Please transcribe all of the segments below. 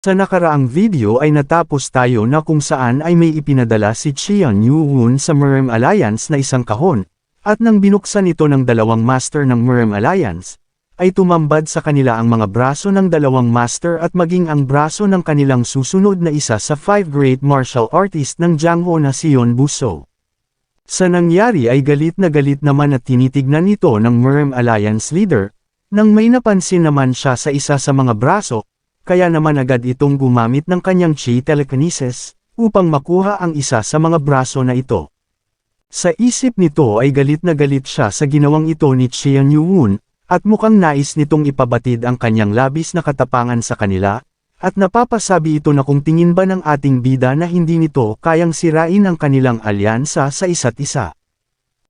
Sa nakaraang video ay natapos tayo na kung saan ay may ipinadala si Qian Yuhun sa Murem Alliance na isang kahon, at nang binuksan ito ng dalawang master ng Murem Alliance, ay tumambad sa kanila ang mga braso ng dalawang master at maging ang braso ng kanilang susunod na isa sa 5 great martial artist ng Jiangho na si Yon Buso. Sa nangyari ay galit naman at tinitignan ito ng Murem Alliance leader, nang may napansin naman siya sa isa sa mga braso, kaya naman agad itong gumamit ng kanyang chi telekinesis, upang makuha ang isa sa mga braso na ito. Sa isip nito ay galit siya sa ginawang ito ni Qian Yuhun, at mukhang nais nitong ipabatid ang kanyang labis na katapangan sa kanila, at napapasabi ito na kung tingin ba ng ating bida na hindi nito kayang sirain ang kanilang alyansa sa isa't isa.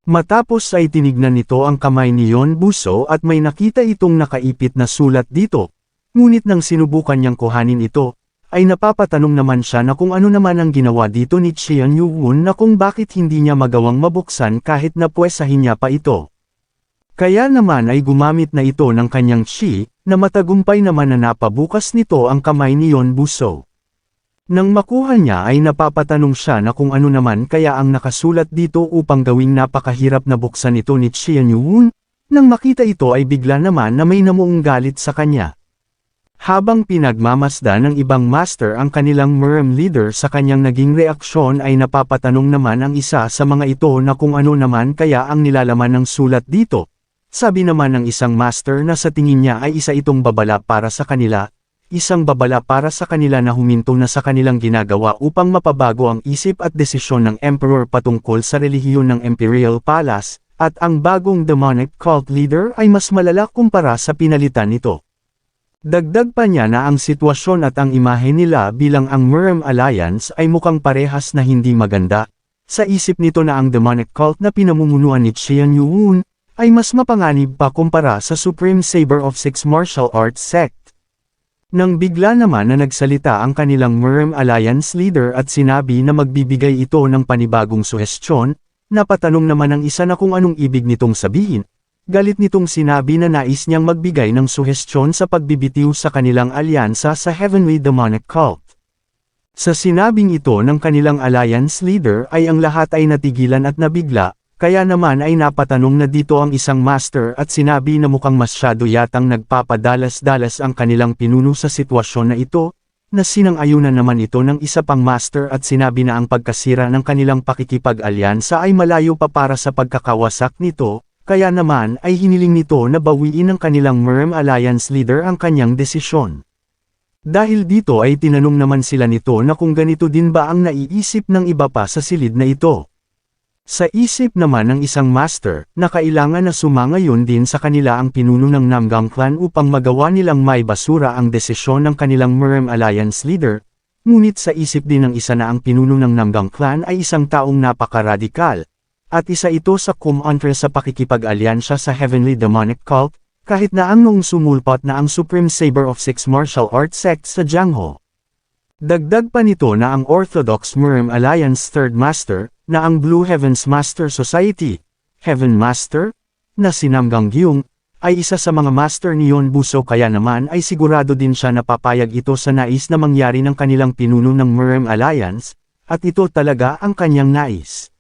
Matapos ay tinignan nito ang kamay ni Yon Buso at may nakita itong nakaipit na sulat dito. Ngunit nang sinubukan niyang kuhanin ito, ay napapatanong naman siya na kung ano naman ang ginawa dito ni Qian Yuhun na kung bakit hindi niya magawang mabuksan kahit na pwesahin niya pa ito. Kaya naman ay gumamit na ito ng kanyang chi, na matagumpay naman na napabukas nito ang kamay ni Yon Buso. Nang makuha niya ay napapatanong siya na kung ano naman kaya ang nakasulat dito upang gawing napakahirap na buksan ito ni Qian Yuhun, nang makita ito ay bigla naman na may namuong galit sa kanya. Habang pinagmamasda ng ibang master ang kanilang Murem leader sa kanyang naging reaksyon ay napapatanong naman ang isa sa mga ito na kung ano naman kaya ang nilalaman ng sulat dito. Sabi naman ng isang master na sa tingin niya ay isa itong babala para sa kanila, isang babala para sa kanila na huminto na sa kanilang ginagawa upang mapabago ang isip at desisyon ng emperor patungkol sa relihiyon ng Imperial Palace, at ang bagong demonic cult leader ay mas malala kumpara sa pinalitan nito. Dagdag pa niya na ang sitwasyon at ang imahe nila bilang ang Murem Alliance ay mukhang parehas na hindi maganda. Sa isip nito na ang demonic cult na pinamumunuan ni Qian Yuhun ay mas mapanganib pa kumpara sa Supreme Saber of Six Martial Arts Sect. Nang bigla naman na nagsalita ang kanilang Murem Alliance leader at sinabi na magbibigay ito ng panibagong suhestyon, napatanong naman ang isa na kung anong ibig nitong sabihin. Galit nitong sinabi na nais niyang magbigay ng suhestyon sa pagbibitiw sa kanilang alyansa sa Heavenly Demonic Cult. Sa sinabing ito ng kanilang alliance leader ay ang lahat ay natigilan at nabigla, kaya naman ay napatanong na dito ang isang master at sinabi na mukhang masyado yatang nagpapadalas-dalas ang kanilang pinuno sa sitwasyon na ito, na sinang-ayunan naman ito ng isa pang master at sinabi na ang pagkasira ng kanilang pakikipag-alyansa ay malayo pa para sa pagkakawasak nito. Kaya naman ay hiniling nito na bawiin ng kanilang Murem Alliance leader ang kanyang desisyon. Dahil dito ay tinanong naman sila nito na kung ganito din ba ang naiisip ng iba pa sa silid na ito. Sa isip naman ng isang master, na kailangan na sumangayon din sa kanila ang pinuno ng Namgang clan upang magawa nilang may basura ang desisyon ng kanilang Murem Alliance leader, ngunit sa isip din ng isa na ang pinuno ng Namgang clan ay isang taong napaka-radikal. At isa ito sa kumontra sa pakikipag-alyansya sa Heavenly Demonic Cult, kahit na ang noong sumulpat na ang Supreme Saber of Six Martial Arts Sect sa Jiangho. Dagdag pa nito na ang Orthodox Murem Alliance Third Master, na ang Blue Heavens Master Society, Heaven Master, na si Namgang Gyung, ay isa sa mga master ni Yon Buso kaya naman ay sigurado din siya na papayag ito sa nais na mangyari ng kanilang pinuno ng Murem Alliance, at ito talaga ang kanyang nais.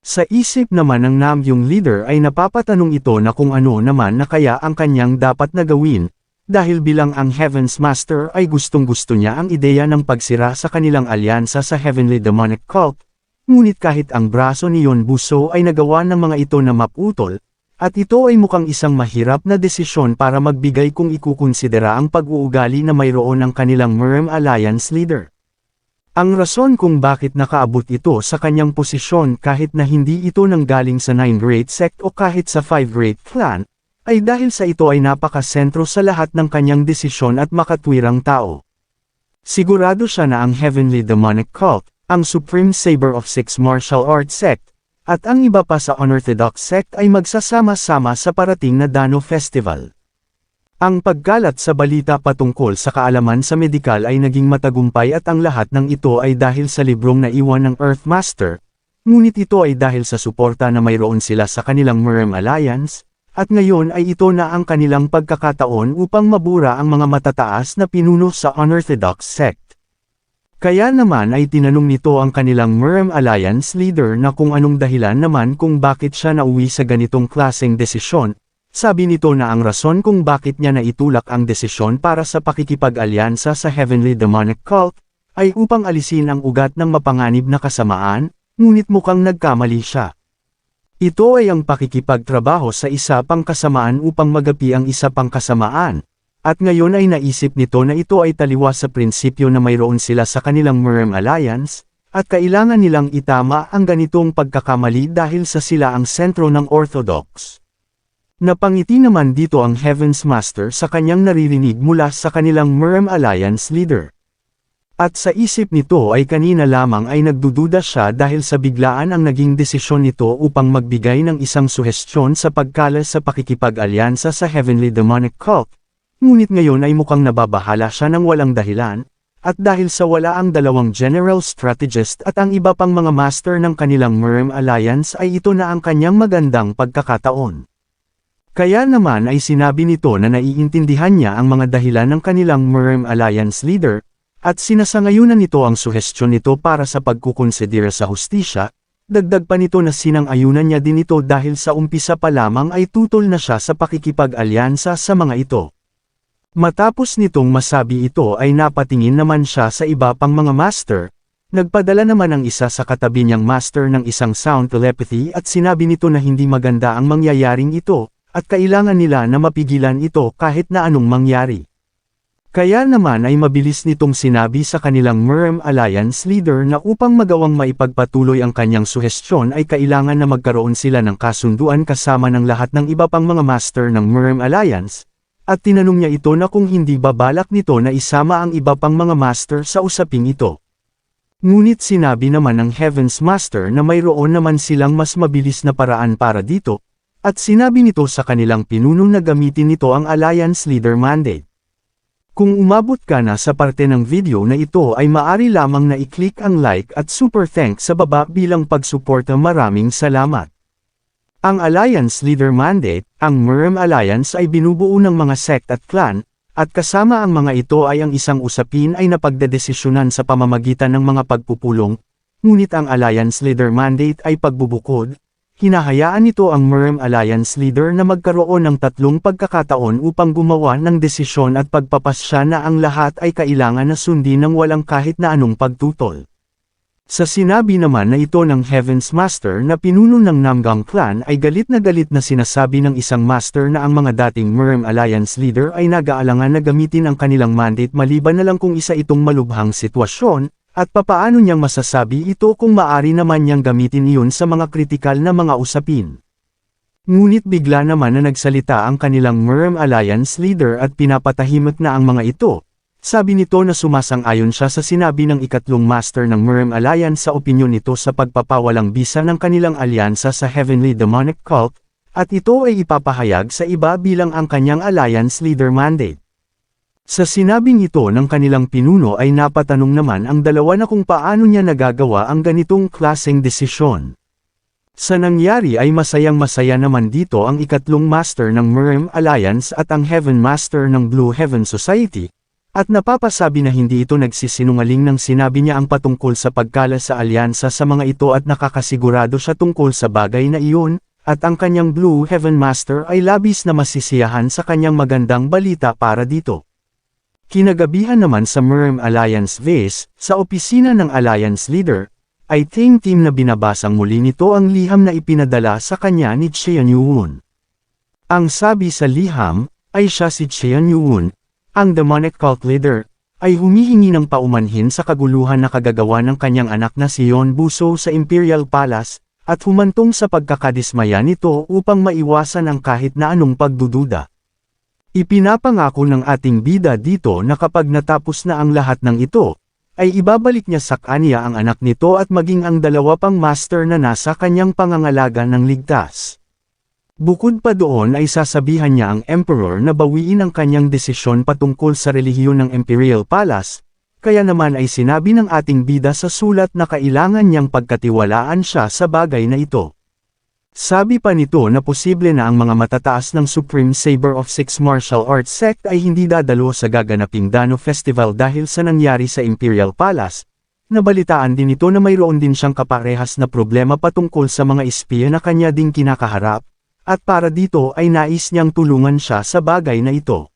Sa isip naman ng Namgyung leader ay napapatanong ito na kung ano naman na kaya ang kanyang dapat na gawin, dahil bilang ang Heavens Master ay gustong-gusto niya ang ideya ng pagsira sa kanilang alyansa sa Heavenly Demonic Cult, ngunit kahit ang braso ni Yon Buso ay nagawa ng mga ito na maputol, at ito ay mukhang isang mahirap na desisyon para magbigay kung ikukonsidera ang pag-uugali na mayroon ng kanilang Murem Alliance leader. Ang rason kung bakit nakaabot ito sa kanyang posisyon kahit na hindi ito nanggaling sa 9 Great Sect o kahit sa 5 Great Clan, ay dahil sa ito ay napakasentro sa lahat ng kanyang desisyon at makatwirang tao. Sigurado siya na ang Heavenly Demonic Cult, ang Supreme Saber of Six Martial Arts Sect, at ang iba pa sa Unorthodox Sect ay magsasama-sama sa parating na Dano Festival. Ang pagkalat sa balita patungkol sa kaalaman sa medikal ay naging matagumpay at ang lahat ng ito ay dahil sa librong naiwan ng Earthmaster, ngunit ito ay dahil sa suporta na mayroon sila sa kanilang Murem Alliance, at ngayon ay ito na ang kanilang pagkakataon upang mabura ang mga matataas na pinuno sa unorthodox sect. Kaya naman ay tinanong nito ang kanilang Murem Alliance leader na kung anong dahilan naman kung bakit siya nauwi sa ganitong klaseng desisyon. Sabi nito na ang rason kung bakit niya naitulak ang desisyon para sa pakikipag-alyansa sa Heavenly Demonic Cult, ay upang alisin ang ugat ng mapanganib na kasamaan, ngunit mukhang nagkamali siya. Ito ay ang pakikipagtrabaho sa isa pang kasamaan upang magapi ang isa pang kasamaan, at ngayon ay naisip nito na ito ay taliwas sa prinsipyo na mayroon sila sa kanilang Murem Alliance, at kailangan nilang itama ang ganitong pagkakamali dahil sa sila ang sentro ng Orthodox. Napangiti naman dito ang Heaven's Master sa kanyang naririnig mula sa kanilang Murem Alliance leader. At sa isip nito ay kanina lamang ay nagdududa siya dahil sa biglaan ang naging desisyon nito upang magbigay ng isang suhestyon sa pagkala sa pakikipag-alyansa sa Heavenly Demonic Cult. Ngunit ngayon ay mukhang nababahala siya ng walang dahilan, at dahil sa wala ang dalawang General Strategist at ang iba pang mga master ng kanilang Murem Alliance ay ito na ang kanyang magandang pagkakataon. Kaya naman ay sinabi nito na naiintindihan niya ang mga dahilan ng kanilang Murem Alliance leader, at sinasangayunan nito ang suhestyon nito para sa pagkukonsidera sa hustisya, dagdag pa nito na sinang-ayunan niya din ito dahil sa umpisa pa lamang ay tutol na siya sa pakikipag-alyansa sa mga ito. Matapos nitong masabi ito ay napatingin naman siya sa iba pang mga master, nagpadala naman ang isa sa katabi niyang master ng isang sound telepathy at sinabi nito na hindi maganda ang mangyayaring ito, at kailangan nila na mapigilan ito kahit na anong mangyari. Kaya naman ay mabilis nitong sinabi sa kanilang Murem Alliance leader na upang magawang maipagpatuloy ang kanyang suhestyon ay kailangan na magkaroon sila ng kasunduan kasama ng lahat ng iba pang mga master ng Murem Alliance, at tinanong niya ito na kung hindi babalak nito na isama ang iba pang mga master sa usaping ito. Ngunit sinabi naman ng Heaven's Master na mayroon naman silang mas mabilis na paraan para dito, at sinabi nito sa kanilang pinuno na gamitin nito ang Alliance Leader Mandate. Kung umabot ka na sa parte ng video na ito ay maari lamang na i-click ang like at super thanks sa baba bilang pagsuporta. Maraming salamat. Ang Alliance Leader Mandate, ang Murem Alliance ay binubuo ng mga sect at clan, at kasama ang mga ito ay ang isang usapin ay napagdedesisyonan sa pamamagitan ng mga pagpupulong, ngunit ang Alliance Leader Mandate ay pagbubukod. Hinahayaan nito ang Murem Alliance leader na magkaroon ng tatlong pagkakataon upang gumawa ng desisyon at pagpapasya na ang lahat ay kailangan na sundin ng walang kahit na anong pagtutol. Sa sinabi naman na ito ng Heaven's Master na pinuno ng Namgang Clan ay galit na sinasabi ng isang master na ang mga dating Murem Alliance leader ay nag-aalangan na gamitin ang kanilang mandate maliban na lang kung isa itong malubhang sitwasyon, at papaano niyang masasabi ito kung maari naman niyang gamitin iyon sa mga kritikal na mga usapin. Ngunit bigla naman na nagsalita ang kanilang Murem Alliance leader at pinapatahimik na ang mga ito. Sabi nito na sumasang-ayon siya sa sinabi ng ikatlong master ng Murem Alliance sa opinyon nito sa pagpapawalang bisa ng kanilang alyansa sa Heavenly Demonic Cult, at ito ay ipapahayag sa iba bilang ang kanyang Alliance Leader Mandate. Sa sinabing ito ng kanilang pinuno ay napatanong naman ang dalawa na kung paano niya nagagawa ang ganitong klaseng desisyon. Sa nangyari ay masayang-masaya naman dito ang ikatlong master ng Murem Alliance at ang Heaven Master ng Blue Heaven Society, at napapasabi na hindi ito nagsisinungaling nang sinabi niya ang patungkol sa pagkala sa alyansa sa mga ito at nakakasigurado siya tungkol sa bagay na iyon, at ang kanyang Blue Heaven Master ay labis na masisiyahan sa kanyang magandang balita para dito. Kinagabihan naman sa Murem Alliance base, sa opisina ng Alliance Leader, ay team na binabasang muli nito ang liham na ipinadala sa kanya ni Cheon Yuun. Ang sabi sa liham, ay siya si Cheon Yuun, ang demonic cult leader, ay humihingi ng paumanhin sa kaguluhan na kagagawa ng kanyang anak na si Yeon Buso sa Imperial Palace, at humantong sa pagkakadismaya nito upang maiwasan ang kahit na anong pagdududa. Ipinapangako ng ating bida dito na kapag natapos na ang lahat ng ito, ay ibabalik niya sa kanya ang anak nito at maging ang dalawa pang master na nasa kanyang pangangalaga ng ligtas. Bukod pa doon ay sasabihan niya ang Emperor na bawiin ang kanyang desisyon patungkol sa relihiyon ng Imperial Palace, kaya naman ay sinabi ng ating bida sa sulat na kailangan niyang pagkatiwalaan siya sa bagay na ito. Sabi pa nito na posible na ang mga matataas ng Supreme Saber of Six Martial Arts Sect ay hindi dadalo sa gaganaping Dano Festival dahil sa nangyari sa Imperial Palace. Nabalitaan din ito na mayroon din siyang kaparehas na problema patungkol sa mga espiya na kanya ding kinakaharap, at para dito ay nais niyang tulungan siya sa bagay na ito.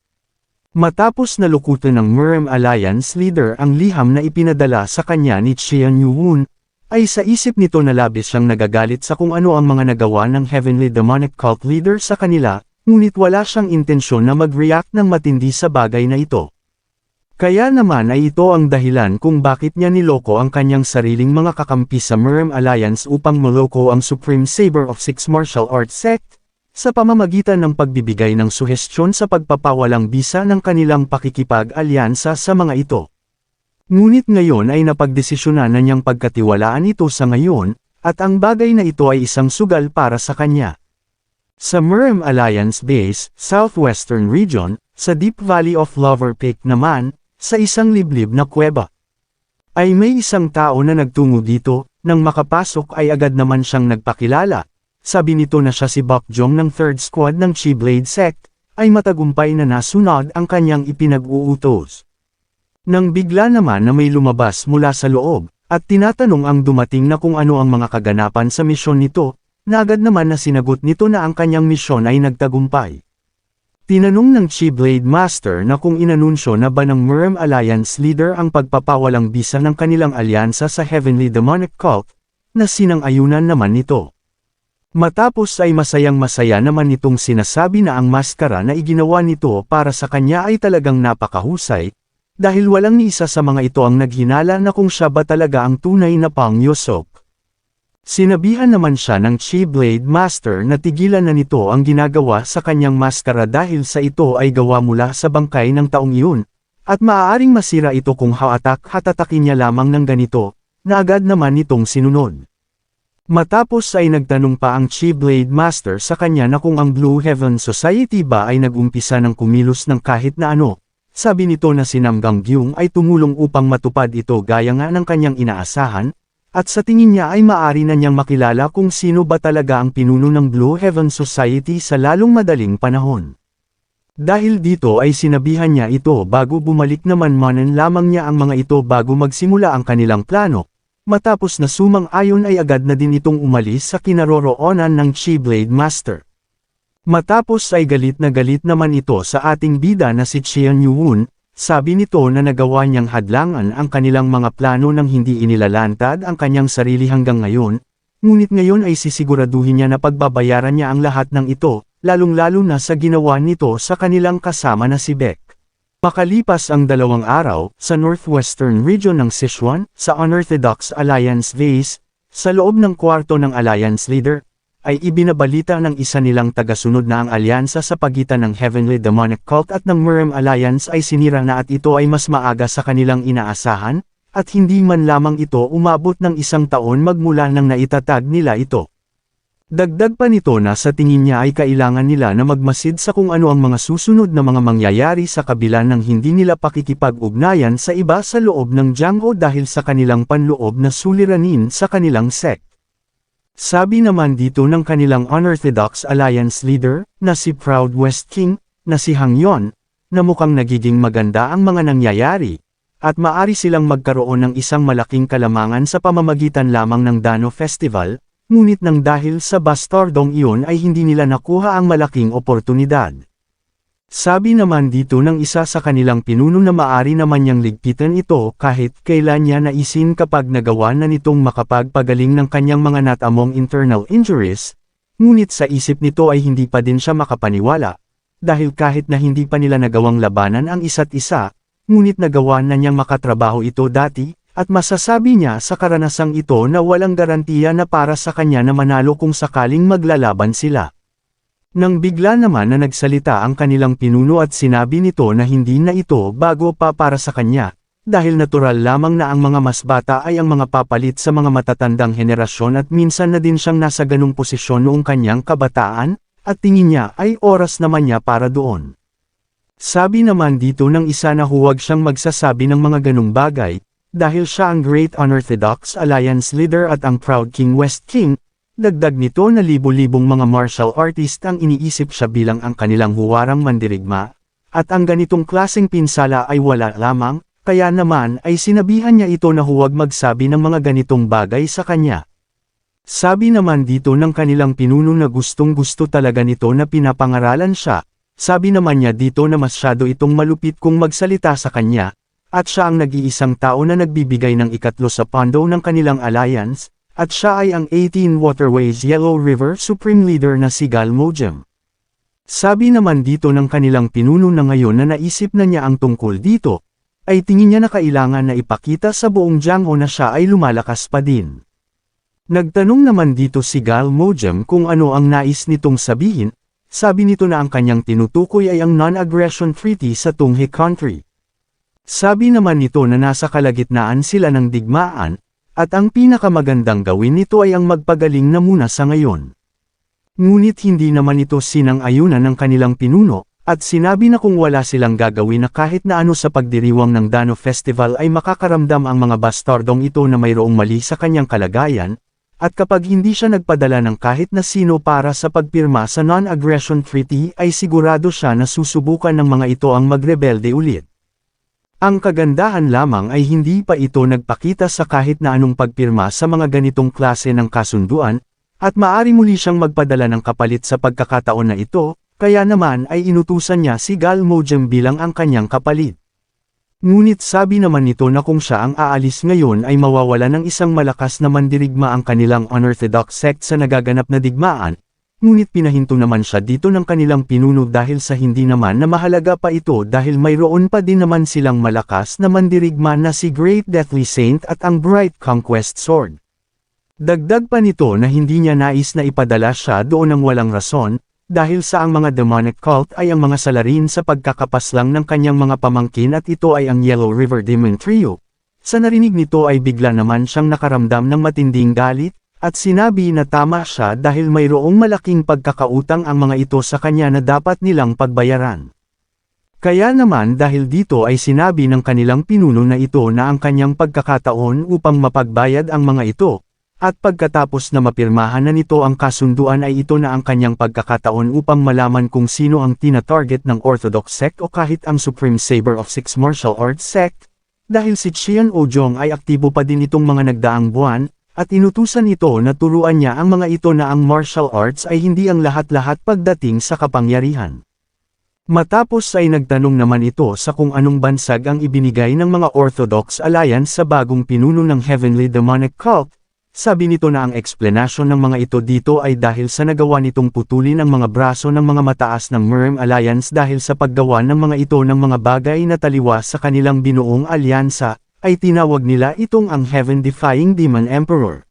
Matapos nalukutan ng Murem Alliance leader ang liham na ipinadala sa kanya ni Qian Yuhun, ay sa isip nito na labis siyang nagagalit sa kung ano ang mga nagawa ng Heavenly Demonic Cult leader sa kanila, ngunit wala siyang intensyon na mag-react ng matindi sa bagay na ito. Kaya naman ay ito ang dahilan kung bakit niya niloko ang kanyang sariling mga kakampi sa Murem Alliance upang maloko ang Supreme Saber of Six Martial Arts Sect, sa pamamagitan ng pagbibigay ng suhestyon sa pagpapawalang bisa ng kanilang pakikipag-alyansa sa mga ito. Ngunit ngayon ay napagdesisyonan na niyang pagkatiwalaan ito sa ngayon, at ang bagay na ito ay isang sugal para sa kanya. Sa Murem Alliance Base, Southwestern Region, sa Deep Valley of Lover Peak naman, sa isang liblib na kuweba, ay may isang tao na nagtungo dito, nang makapasok ay agad naman siyang nagpakilala. Sabi nito na siya si Bokjong ng 3rd Squad ng Chi Blade Sect, ay matagumpay na nasunod ang kanyang ipinag-uutos. Nang bigla naman na may lumabas mula sa loob, at tinatanong ang dumating na kung ano ang mga kaganapan sa misyon nito, na agad naman na sinagot nito na ang kanyang misyon ay nagtagumpay. Tinanong ng Chi Blade Master na kung inanunsyo na ba ng Murem Alliance leader ang pagpapawalang bisa ng kanilang alyansa sa Heavenly Demonic Cult, na sinang-ayunan naman nito. Matapos ay masayang-masaya naman nitong sinasabi na ang maskara na iginawa nito para sa kanya ay talagang napakahusay, dahil walang ni isa sa mga ito ang naghinala na kung siya ba talaga ang tunay na Pang Yusok. Sinabihan naman siya ng Chi Blade Master na tigilan na nito ang ginagawa sa kanyang maskara dahil sa ito ay gawa mula sa bangkay ng taong iyon, at maaaring masira ito kung hatatakin niya lamang ng ganito, na agad naman nitong sinunod. Matapos ay nagtanong pa ang Chi Blade Master sa kanya na kung ang Blue Heaven Society ba ay nag-umpisa ng kumilos ng kahit na ano. Sabi nito na si Nam Gangyung ay tumulong upang matupad ito gaya nga ng kanyang inaasahan, at sa tingin niya ay maaari na niyang makilala kung sino ba talaga ang pinuno ng Blue Heaven Society sa lalong madaling panahon. Dahil dito ay sinabihan niya ito bago bumalik naman manan lamang niya ang mga ito bago magsimula ang kanilang plano. Matapos na sumang-ayon ay agad na din itong umalis sa kinaroroonan ng Chi Blade Master. Matapos ay galit naman ito sa ating bida na si Qian Yuhun, sabi nito na nagawa niyang hadlangan ang kanilang mga plano nang hindi inilalantad ang kanyang sarili hanggang ngayon, ngunit ngayon ay sisiguraduhin niya na pagbabayaran niya ang lahat ng ito, lalong-lalo na sa ginawa nito sa kanilang kasama na si Beck. Makalipas ang 2 araw, sa Northwestern Region ng Sichuan, sa Unorthodox Alliance Base, sa loob ng kwarto ng Alliance Leader, ay ibinabalita ng isa nilang tagasunod na ang alyansa sa pagitan ng Heavenly Demonic Cult at ng Murem Alliance ay sinira na at ito ay mas maaga sa kanilang inaasahan, at hindi man lamang ito umabot ng 1 taon magmula nang naitatag nila ito. Dagdag pa nito na sa tingin niya ay kailangan nila na magmasid sa kung ano ang mga susunod na mga mangyayari sa kabila ng hindi nila pakikipag-ugnayan sa iba sa loob ng Jiangho dahil sa kanilang panloob na suliranin sa kanilang sect. Sabi naman dito ng kanilang Unorthodox Alliance leader, na si Proud West King, na si Hang Yon, na mukhang nagiging maganda ang mga nangyayari, at maari silang magkaroon ng isang malaking kalamangan sa pamamagitan lamang ng Dano Festival, ngunit nang dahil sa bastardong iyon ay hindi nila nakuha ang malaking oportunidad. Sabi naman dito ng isa sa kanilang pinuno na maari naman niyang ligpitan ito kahit kailan niya naisin kapag nagawa na nitong makapagpagaling ng kanyang mga natamong internal injuries, ngunit sa isip nito ay hindi pa din siya makapaniwala, dahil kahit na hindi pa nila nagawang labanan ang isa't isa, ngunit nagawa na niyang makatrabaho ito dati, at masasabi niya sa karanasang ito na walang garantiya na para sa kanya na manalo kung sakaling maglalaban sila. Nang bigla naman na nagsalita ang kanilang pinuno at sinabi nito na hindi na ito bago pa para sa kanya, dahil natural lamang na ang mga mas bata ay ang mga papalit sa mga matatandang henerasyon at minsan na din siyang nasa ganung posisyon noong kanyang kabataan, at tingin niya ay oras naman niya para doon. Sabi naman dito ng isa na huwag siyang magsasabi ng mga ganung bagay, dahil siya ang Great Unorthodox Alliance Leader at ang Proud King West King, Dagdag nito na libo-libong mga martial artist ang iniisip siya bilang ang kanilang huwarang mandirigma, at ang ganitong klaseng pinsala ay wala lamang, kaya naman ay sinabihan niya ito na huwag magsabi ng mga ganitong bagay sa kanya. Sabi naman dito ng kanilang pinuno na gustong-gusto talaga nito na pinapangaralan siya, sabi naman niya dito na masyado itong malupit kung magsalita sa kanya, at siya ang nag-iisang tao na nagbibigay ng ikatlo sa pondo ng kanilang alliance, at siya ay ang 18 Waterways Yellow River Supreme Leader na si Gal Mojem. Sabi naman dito ng kanilang pinuno na ngayon na naisip na niya ang tungkol dito, ay tingin niya na kailangan na ipakita sa buong Jiangho na siya ay lumalakas pa din. Nagtanong naman dito si Gal Mojem kung ano ang nais nitong sabihin, sabi nito na ang kanyang tinutukoy ay ang Non-Aggression Treaty sa Tonghe Country. Sabi naman nito na nasa kalagitnaan sila ng digmaan, at ang pinakamagandang gawin nito ay ang magpagaling na muna sa ngayon. Ngunit hindi naman ito sinang-ayunan ng kanilang pinuno, at sinabi na kung wala silang gagawin na kahit na ano sa pagdiriwang ng Dano Festival ay makakaramdam ang mga bastardong ito na mayroong mali sa kanyang kalagayan, at kapag hindi siya nagpadala ng kahit na sino para sa pagpirma sa Non-Aggression Treaty ay sigurado siya na susubukan ng mga ito ang magrebelde ulit. Ang kagandahan lamang ay hindi pa ito nagpakita sa kahit na anong pagpirma sa mga ganitong klase ng kasunduan, at maaari muli siyang magpadala ng kapalit sa pagkakataon na ito, kaya naman ay inutusan niya si Gal Mojem bilang ang kanyang kapalit. Ngunit sabi naman nito na kung siya ang aalis ngayon ay mawawala ng isang malakas na mandirigma ang kanilang unorthodox sect sa nagaganap na digmaan, ngunit pinahinto naman siya dito ng kanilang pinuno dahil sa hindi naman na mahalaga pa ito dahil mayroon pa din naman silang malakas na mandirigma na si Great Deathly Saint at ang Bright Conquest Sword. Dagdag pa nito na hindi niya nais na ipadala siya doon ng walang rason, dahil sa ang mga demonic cult ay ang mga salarin sa pagkakapaslang ng kanyang mga pamangkin at ito ay ang Yellow River Demon Trio. Sa narinig nito ay bigla naman siyang nakaramdam ng matinding galit, at sinabi na tama siya dahil mayroong malaking pagkakautang ang mga ito sa kanya na dapat nilang pagbayaran. Kaya naman dahil dito ay sinabi ng kanilang pinuno na ito na ang kanyang pagkakataon upang mapagbayad ang mga ito, at pagkatapos na mapirmahan na nito ang kasunduan ay ito na ang kanyang pagkakataon upang malaman kung sino ang tina-target ng Orthodox sect o kahit ang Supreme Saber of Six Martial Arts sect, dahil si Qian Ojong ay aktibo pa din itong mga nagdaang buwan, at inutusan ito na turuan niya ang mga ito na ang martial arts ay hindi ang lahat-lahat pagdating sa kapangyarihan. Matapos ay nagtanong naman ito sa kung anong bansag ang ibinigay ng mga Orthodox Alliance sa bagong pinuno ng Heavenly Demonic Cult, sabi nito na ang eksplanasyon ng mga ito dito ay dahil sa nagawa nitong putulin ang mga braso ng mga mataas ng Murem Alliance dahil sa paggawa ng mga ito ng mga bagay na taliwas sa kanilang binuong alyansa, ay tinawag nila itong ang Heaven-defying Demon Emperor.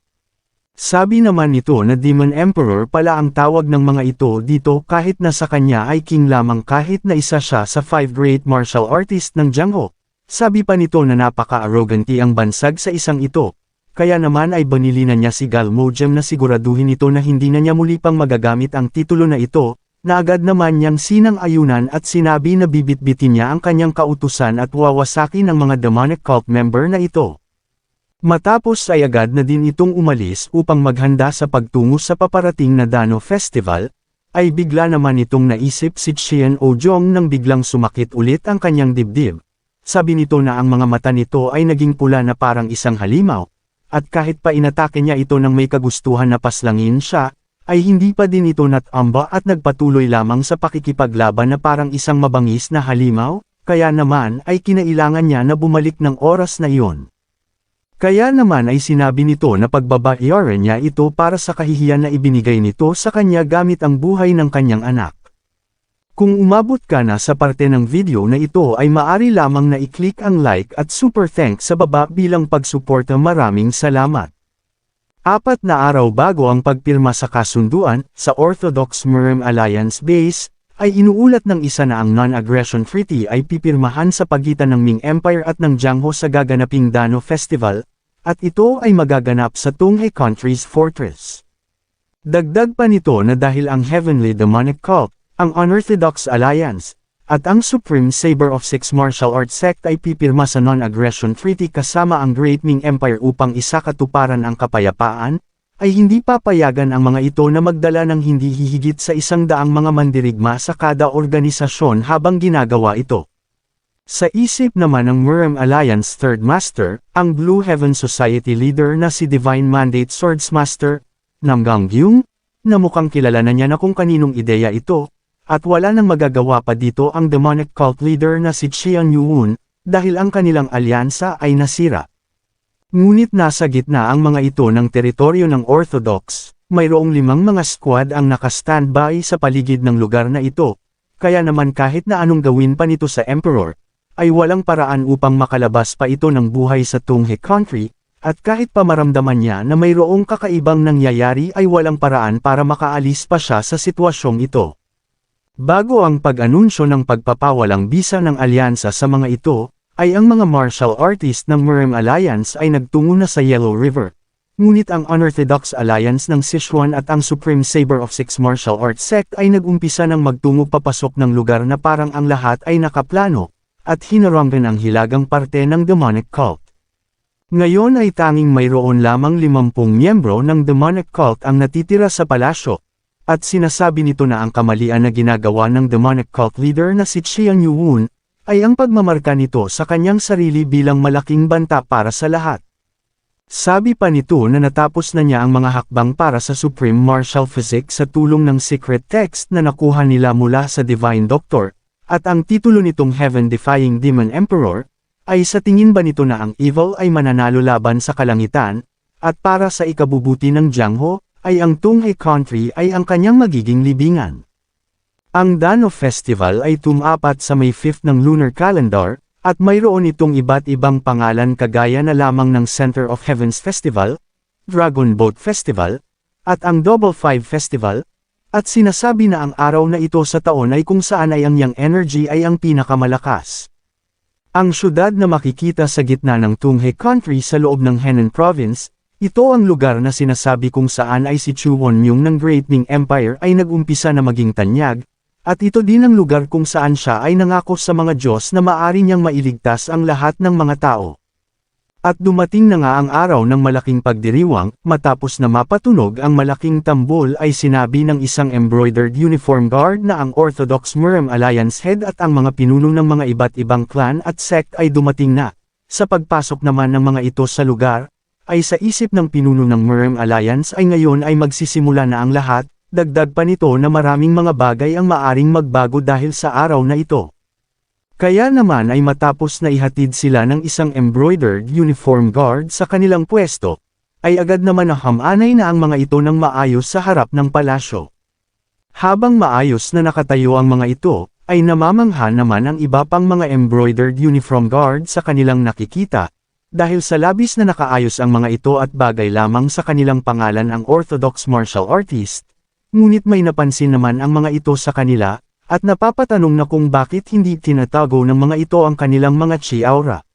Sabi naman nito na Demon Emperor pala ang tawag ng mga ito dito kahit na sa kanya ay king lamang kahit na isa siya sa 5 great martial artist ng Jiangho. Sabi pa nito na napaka-arroganti ang bansag sa isang ito, kaya naman ay banilinan niya si Gal Mojem na siguraduhin ito na hindi na niya muli pang magagamit ang titulo na ito, na agad naman niyang sinang-ayunan at sinabi na bibitbitin niya ang kanyang kautusan at wawasakin ng mga demonic cult member na ito. Matapos ay agad na din itong umalis upang maghanda sa pagtungo sa paparating na Dano Festival, ay bigla naman itong naisip si Qian Ojong nang biglang sumakit ulit ang kanyang dibdib. Sabi nito na ang mga mata nito ay naging pula na parang isang halimaw, at kahit pa inatake niya ito nang may kagustuhan na paslangin siya, ay hindi pa din ito natamba at nagpatuloy lamang sa pakikipaglaban na parang isang mabangis na halimaw, kaya naman ay kinailangan niya na bumalik ng oras na iyon. Kaya naman ay sinabi nito na pagbabayaran niya ito para sa kahihiyan na ibinigay nito sa kanya gamit ang buhay ng kanyang anak. Kung umabot ka na sa parte ng video na ito ay maaari lamang na i-click ang like at super thanks sa baba bilang pagsuporta. Maraming salamat. 4 na araw bago ang pagpirma sa kasunduan, sa Orthodox Murem Alliance base, ay inuulat ng isa na ang Non-Aggression Treaty ay pipirmahan sa pagitan ng Ming Empire at ng Jiangho sa gaganaping Dano Festival, at ito ay magaganap sa Tonghe Country's fortress. Dagdag pa nito na dahil ang Heavenly Demonic Cult, ang Unorthodox Alliance, at ang Supreme Saber of Six Martial Arts Sect ay pipirma sa Non-Aggression Treaty kasama ang Great Ming Empire upang isakatuparan ang kapayapaan, ay hindi papayagan ang mga ito na magdala ng hindi hihigit sa 100 mga mandirigma sa kada organisasyon habang ginagawa ito. Sa isip naman ng Murem Alliance Third Master, ang Blue Heaven Society leader na si Divine Mandate Swordsmaster, Namgang Gyung, na mukhang kilala na niya na kung kaninong ideya ito, at wala nang magagawa pa dito ang demonic cult leader na si Qian Yuun, dahil ang kanilang alyansa ay nasira. Ngunit nasa gitna ang mga ito ng teritoryo ng Orthodox, mayroong 5 mga squad ang naka-standby sa paligid ng lugar na ito, kaya naman kahit na anong gawin pa nito sa Emperor, ay walang paraan upang makalabas pa ito ng buhay sa Tunghe Country, at kahit pa maramdaman niya na mayroong kakaibang nangyayari ay walang paraan para makaalis pa siya sa sitwasyong ito. Bago ang pag-anunsyo ng pagpapawalang bisa ng alyansa sa mga ito, ay ang mga martial artist ng Murem Alliance ay nagtungo na sa Yellow River. Ngunit ang Unorthodox Alliance ng Sichuan at ang Supreme Saber of Six Martial Arts Sect ay nagumpisa ng magtungo papasok ng lugar na parang ang lahat ay nakaplano, at hinaranggan ang hilagang parte ng demonic cult. Ngayon ay tanging mayroon lamang 50 miyembro ng demonic cult ang natitira sa palasyo, at sinasabi nito na ang kamalian na ginagawa ng demonic cult leader na si Qian Yuun, ay ang pagmamarka nito sa kanyang sarili bilang malaking banta para sa lahat. Sabi pa nito na natapos na niya ang mga hakbang para sa Supreme Martial Physics sa tulong ng secret text na nakuha nila mula sa Divine Doctor, at ang titulo nitong Heaven-Defying Demon Emperor, ay sa tingin ba nito na ang evil ay mananalo laban sa kalangitan, at para sa ikabubuti ng Jiangho, ay ang Tunghe Country ay ang kanyang magiging libingan. Ang Dano Festival ay tumapat sa May 5 ng lunar calendar, at mayroon itong iba't ibang pangalan kagaya na lamang ng Center of Heavens Festival, Dragon Boat Festival, at ang Double Five Festival, at sinasabi na ang araw na ito sa taon ay kung saan ay ang yang energy ay ang pinakamalakas. Ang syudad na makikita sa gitna ng Tunghe Country sa loob ng Henan Province, ito ang lugar na sinasabi kung saan ay si Chu Wonmyung ng Great Ming Empire ay nagumpisa na maging tanyag, at ito din ang lugar kung saan siya ay nangako sa mga Diyos na maaari niyang mailigtas ang lahat ng mga tao. At dumating na nga ang araw ng malaking pagdiriwang, matapos na mapatunog ang malaking tambol ay sinabi ng isang embroidered uniform guard na ang Orthodox Murem Alliance head at ang mga pinuno ng mga iba't ibang clan at sect ay dumating na. Sa pagpasok naman ng mga ito sa lugar, ay sa isip ng pinuno ng Murem Alliance ay ngayon ay magsisimula na ang lahat, dagdag pa nito na maraming mga bagay ang maaring magbago dahil sa araw na ito. Kaya naman ay matapos na ihatid sila ng isang embroidered uniform guard sa kanilang pwesto, ay agad naman nahamanay na ang mga ito ng maayos sa harap ng palasyo. Habang maayos na nakatayo ang mga ito, ay namamangha naman ang iba pang mga embroidered uniform guard sa kanilang nakikita, dahil sa labis na nakaayos ang mga ito at bagay lamang sa kanilang pangalan ang Orthodox Martial Artist, ngunit may napansin naman ang mga ito sa kanila, at napapatanong na kung bakit hindi tinatago ng mga ito ang kanilang mga chi aura.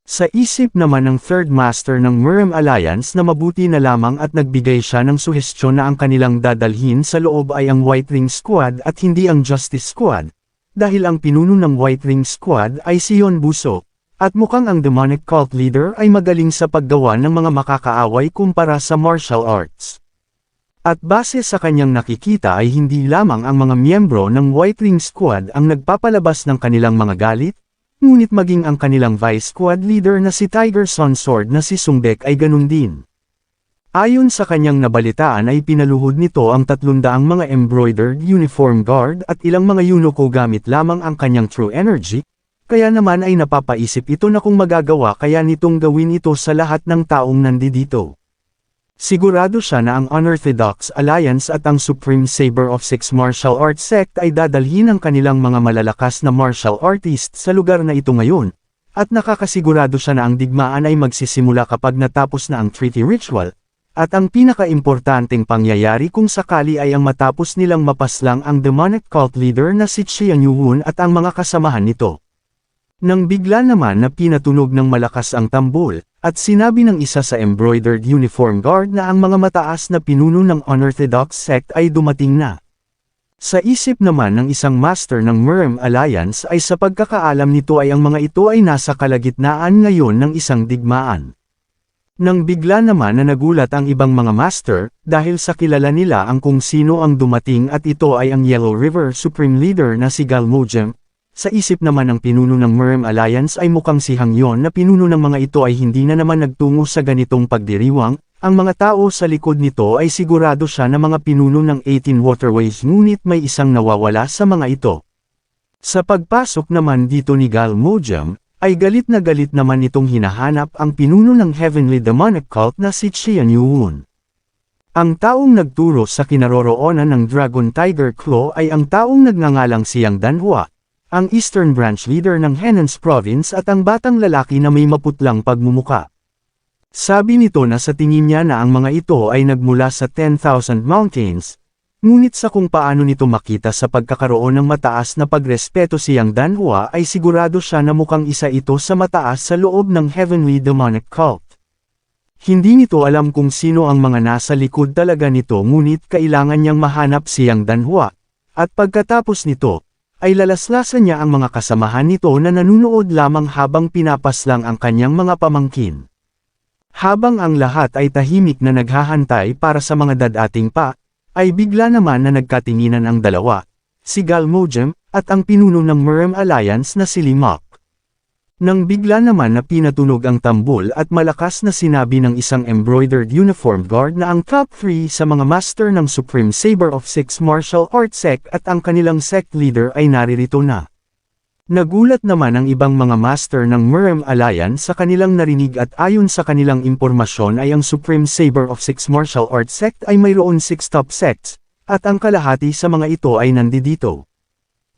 Sa isip naman ng Third Master ng Murem Alliance na mabuti na lamang at nagbigay siya ng suhestyon na ang kanilang dadalhin sa loob ay ang White Ring Squad at hindi ang Justice Squad, dahil ang pinuno ng White Ring Squad ay si Yon Buso, at mukhang ang demonic cult leader ay magaling sa paggawa ng mga makakaaway kumpara sa martial arts. At base sa kanyang nakikita ay hindi lamang ang mga miyembro ng White Ring Squad ang nagpapalabas ng kanilang mga galit, ngunit maging ang kanilang Vice Squad leader na si Tiger Sun Sword na si Sungbek ay ganun din. Ayon sa kanyang nabalitaan ay pinaluhod nito ang 300 mga embroidered uniform guard at ilang mga yunoko gamit lamang ang kanyang true energy, kaya naman ay napapaisip ito na kung magagawa kaya nitong gawin ito sa lahat ng taong nandito. Sigurado siya na ang Unorthodox Alliance at ang Supreme Saber of Six Martial Arts Sect ay dadalhin ang kanilang mga malalakas na martial artist sa lugar na ito ngayon, at nakakasigurado siya na ang digmaan ay magsisimula kapag natapos na ang treaty ritual, at ang pinakaimportanteng pangyayari kung sakali ay ang matapos nilang mapaslang ang demonic cult leader na si Qian Yuun at ang mga kasamahan nito. Nang bigla naman na pinatunog ng malakas ang tambol, at sinabi ng isa sa embroidered uniform guard na ang mga mataas na pinuno ng Unorthodox sect ay dumating na. Sa isip naman ng isang master ng Murem Alliance ay sa pagkakaalam nito ay ang mga ito ay nasa kalagitnaan ngayon ng isang digmaan. Nang bigla naman na nagulat ang ibang mga master, dahil sa kilala nila ang kung sino ang dumating at ito ay ang Yellow River Supreme Leader na si Galmojem. Sa isip naman ng pinuno ng Merem Alliance ay mukhang si Hangyon na pinuno ng mga ito ay hindi na naman nagtungo sa ganitong pagdiriwang. Ang mga tao sa likod nito ay sigurado siya na mga pinuno ng 18 Waterways, ngunit may isang nawawala sa mga ito. Sa pagpasok naman dito ni Galmojem, ay galit naman itong hinahanap ang pinuno ng Heavenly Demonic Cult na si Qian Yuhun. Ang taong nagturo sa kinaroroonan ng Dragon Tiger Claw ay ang taong nagngangalang Xiang Danhua, ang Eastern Branch Leader ng Henans Province at ang batang lalaki na may maputlang pagmumuka. Sabi nito na sa tingin niya na ang mga ito ay nagmula sa 10,000 Mountains, ngunit sa kung paano nito makita sa pagkakaroon ng mataas na pagrespeto Xiang Danhua ay sigurado siya na mukhang isa ito sa mataas sa loob ng Heavenly Demonic Cult. Hindi nito alam kung sino ang mga nasa likod talaga nito, ngunit kailangan niyang mahanap Xiang Danhua, at pagkatapos nito, ay lalaslasan niya ang mga kasamahan nito na nanunood lamang habang pinapaslang ang kanyang mga pamangkin. Habang ang lahat ay tahimik na naghahantay para sa mga dadating pa, ay bigla naman na nagkatinginan ang dalawa, si Galmojem, at ang pinuno ng Merem Alliance na si Limak. Nang bigla naman na pinatunog ang tambol at malakas na sinabi ng isang embroidered uniformed guard na ang top 3 sa mga master ng Supreme Saber of Six Martial Arts Sect at ang kanilang sect leader ay naririto na. Nagulat naman ang ibang mga master ng Merem Alliance sa kanilang narinig at ayon sa kanilang impormasyon ay ang Supreme Saber of Six Martial Arts Sect ay mayroon 6 top sects, at ang kalahati sa mga ito ay nandito.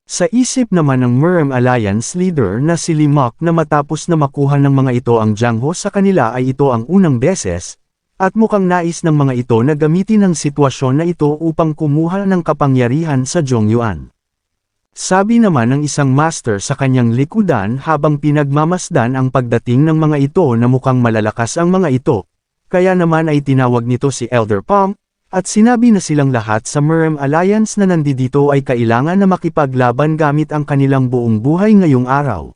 Sa isip naman ng Merem Alliance leader na si Limak na matapos na makuha ng mga ito ang Jiangho sa kanila ay ito ang unang beses, at mukhang nais ng mga ito na gamitin ang sitwasyon na ito upang kumuha ng kapangyarihan sa Zhongyuan. Sabi naman ng isang master sa kanyang likudan habang pinagmamasdan ang pagdating ng mga ito na mukhang malalakas ang mga ito, kaya naman ay tinawag nito si Elder Palm, at sinabi na silang lahat sa Merem Alliance na nandito ay kailangan na makipaglaban gamit ang kanilang buong buhay ngayong araw.